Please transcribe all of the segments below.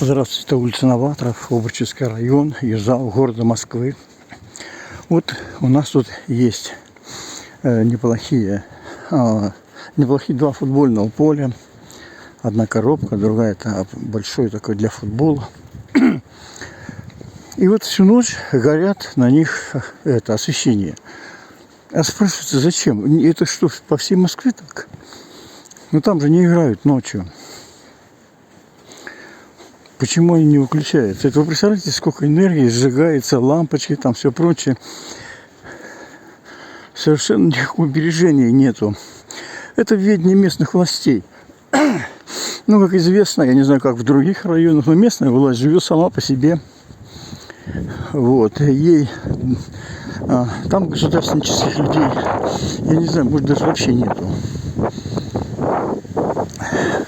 Здравствуйте, это улица Новаторов, Обручевский район, Ижау, города Москвы. Вот у нас тут есть неплохие два футбольного поля. Одна коробка, другая это большой такой для футбола. И вот всю ночь горят на них это освещение. А спрашивается, зачем? Это что, по всей Москве так? Ну там же не играют ночью. Почему они не выключаются? Это вы представляете, сколько энергии сжигается, лампочки, там все прочее. Совершенно никакого бережения нету. Это ведение местных властей. Ну, как известно, я не знаю, как в других районах, но местная власть живет сама по себе. Вот. Ей там государственнических людей, я не знаю, может даже вообще нету.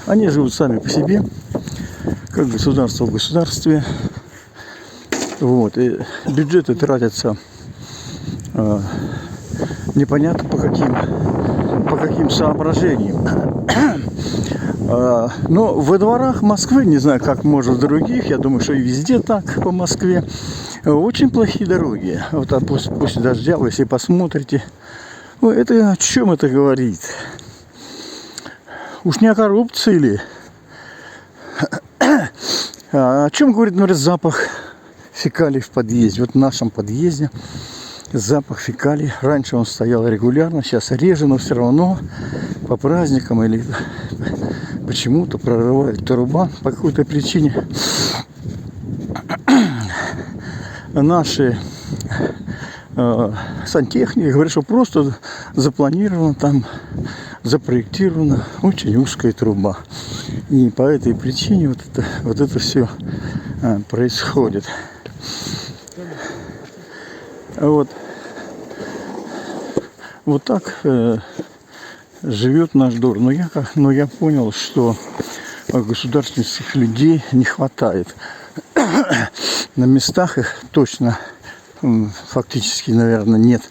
Они живут сами по себе, как государство в государстве. Вот. И бюджеты тратятся непонятно по каким соображениям. Но во дворах Москвы, не знаю, как может в других, я думаю, что и везде так по Москве, очень плохие дороги. Вот после дождя, вы если посмотрите, это о чем это говорит? Уж не о коррупции ли? О чем говорит, например, запах фекалий в подъезде? Вот в нашем подъезде запах фекалий. Раньше он стоял регулярно, сейчас реже, но все равно по праздникам или почему-то прорывает труба по какой-то причине. Наши сантехники говорят, что просто запланировано там, запроектирована очень узкая труба. И по этой причине вот это все происходит. Вот так живет наш двор. Но я понял, что государственных людей не хватает. На местах их точно фактически, наверное, нет.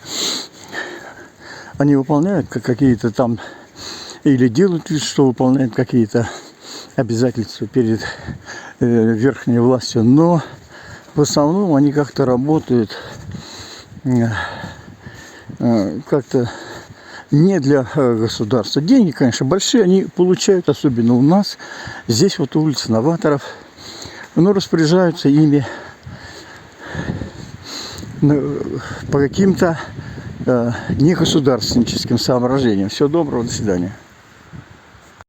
Они выполняют какие-то там или делают вид, что выполняют какие-то обязательства перед верхней властью, но в основном они как-то работают как-то не для государства. Деньги, конечно, большие они получают, особенно у нас. Здесь вот улица Новаторов, но распоряжаются ими по каким-то негосударственническим соображениям. Всего доброго, до свидания.